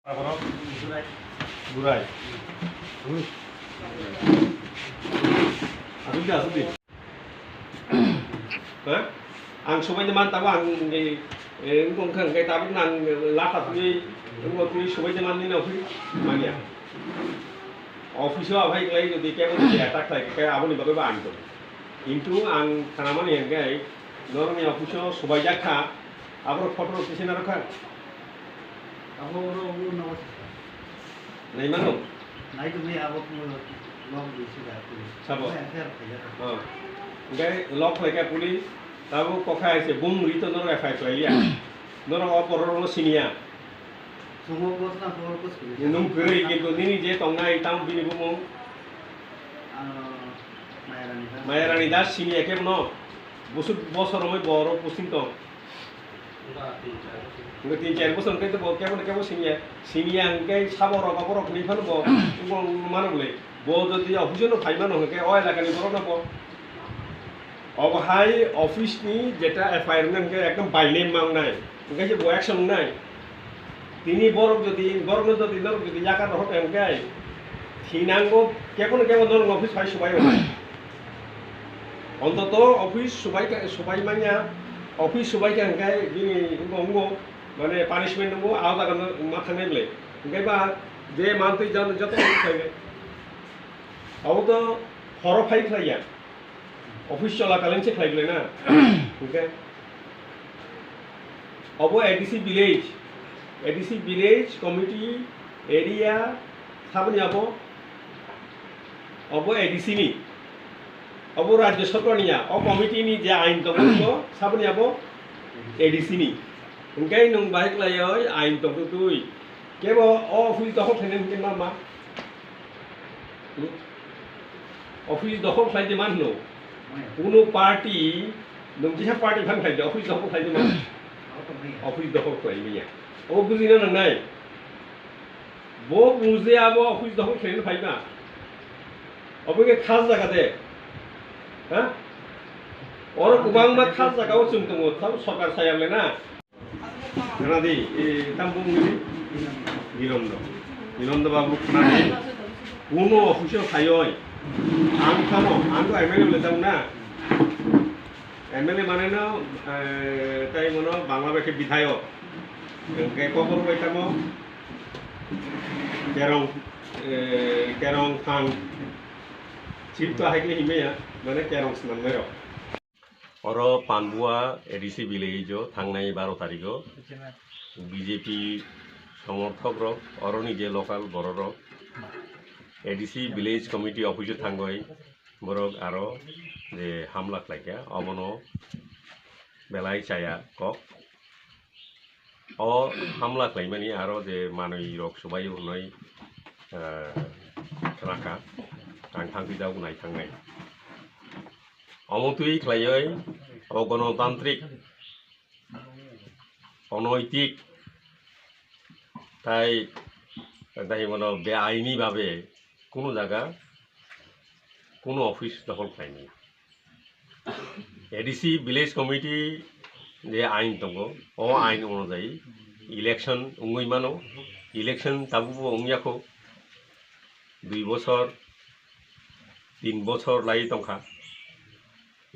Burai. Asudi asudi. Hah? Ang subay naman tawa ang kung kay tabok nang lapat ni ang subay naman ni na office mania. Office ভাই ক্লাই যদি কেবল যদি attack থাকে কে আপনি ভাবে বা আনতো কিন্তু আং খানামানি এঙ্গাই নরমি অফিস সবাই দেখা আবার ফটো পিছনে না রাখা নাই মানো নাই তুমি আবক লং দিছি দা পুলিশ সাবো হ্যাঁ গাই লক লাগে পুলিশ তাবো কথা আছে বুম রিতো নর এফআই কইয়া নর অপরর সিনিয়া সুমো বসনা খবর কস nung geri gitu nini je tongnai tam bini bumung mayarani das sini ekem no busuk bosor moi boro pusing tong nggak 3-4 bosor kan itu bo kemo sini yang kai saborok ni phan bo ngong mana boleh bo jodi office no phai mano ke oil lagani boro na bo ob hai office ni jeta FIR nan ke ekdom by name mang nai ngai je bo action nai তিনি বরক যদি নরক যদি জায়গা হতে গাই থিনাঙ্গ কেমন ধরুন office হয় সবাই হয় অন্তত অফিস সবাই মানিয়া অফিস সবাইকে গাই বিনি মানে পানিশমেন্ট নেবো আলাদা মাথা নেবলে গাইবা যে মানতে যত খাইবে অব তো হর ফাই খাইয়া অফিস চলাকালীন সে খাইলে না of ADC village committee area sabani abo ADC ni abo rajya sarkar niya o committee ni je ain tongko sabani abo ADC ni engkai nung baik layoi ain tongko tui kebo office dohok thenen ke mama office dohok thaide manno কোনো party nung jisa party phan thaide office dohok thaide man office dohok thaide ও বুঝি না নাই বো বুঝে আবো office দখল খেলে পাই না অবকে খাস জায়গাতে হ্যাঁ ওর গোবাংবা খাস জায়গাও চুমতো তাও সরকার সায়াবলে না জানাদি এই তামবুং নিরন্দ বাবু খানাদি কোনো অফিসে খাইয় আং খানো আং তো এমএলএ বলে তাও না এমএলএ মানে না তাই মনে বাংলাদেশের বিধায়ক cái có cái tamo kerong thang cipta hai ke hime ya mana kerong senan mero oro Panbuoa ADC village Thangnai 12TARIKGO BJP সমর্থক রক অরনি যে লোকাল বড় rock ADC village committee office থাঙ্গই বরক আরো যে হামলা লাইকা অবনো বেলাই চায়া কক হামলা খাইমানি আরো যে মানুষ রক সবাই হনই রাখা আং থাঙ্কি যাও নাই থাঙ্গাই অমতুই খাইয় গণতান্ত্রিক অনৈতিক তাই মনে বেআইনি ভাবে কোনো জায়গা কোনো অফিস দখল খাইনি ADC ভিলেজ কমিটি যে আইন দङ আইন অনুযায়ী ইলেকশন উঙ্গইমানো ইলেকশন তাবুবো উঙ্গিয়াখো 2 বছর 3 বছর লাই তংখা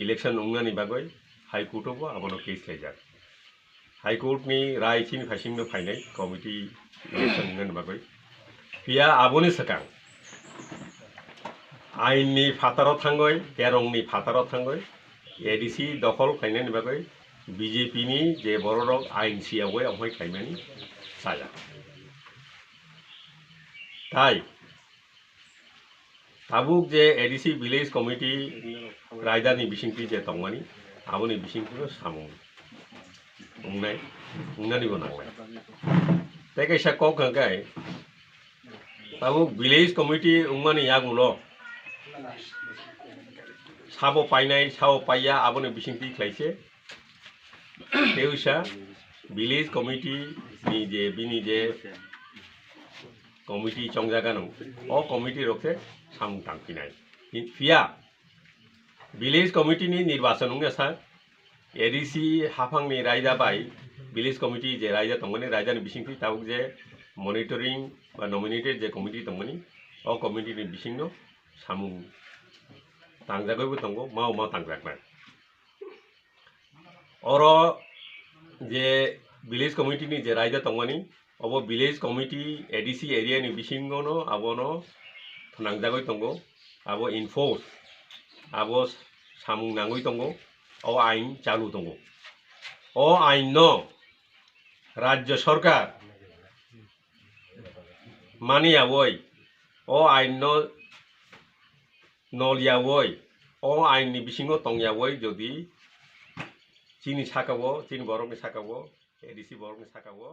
ইলেকশন উঙ্গানি বাগৈ হাইকোর্টবো আবনো কেস লাইজাক হাইকোর্টনি রায়চিন ফাইसिंनो फाइनाय कमिटी इलेक्शन उঙ্गानि बागै फिया आबोनि सकां आइननि फाताराव थांगय केरंनि फाताराव थांगय ADC दखल खायनायनि बागै BJP ni je borok ain siawe amhoi khaimani saya tai tabuk je ADC village committee rajdani bisingti je tongmani aboni bisingti samung ungnani bonanglai teke sa kok kangkai tabuk village committee ungmani yagulo sabo painai sao paya aboni bisingti khlaise Teusa village committee ni je committee chongjaga nong o committee rokse samung tangkinai fia village committee ni nirbachan unga sa ADC hafang ni raida bai village committee je raida tongmani raida ni bisingti tabuk je monitoring বা nominated যে committee tongmani o committee ni bisingno samung tangjagoibo tongo mau tangjaknai oro je village committee ni je raida tongmani obo village committee ADC area ni bisingono abono nangjagoi tongo abo enforce abo samung nangoi tongo o ain চালু tongo o ain no রাজ্য সরকার মানিয়াবই o ain no নলিয়াবই o ain ni bisingo tongyaboi jodi chini sakao chini borok ni sakao ADC borok ni sakao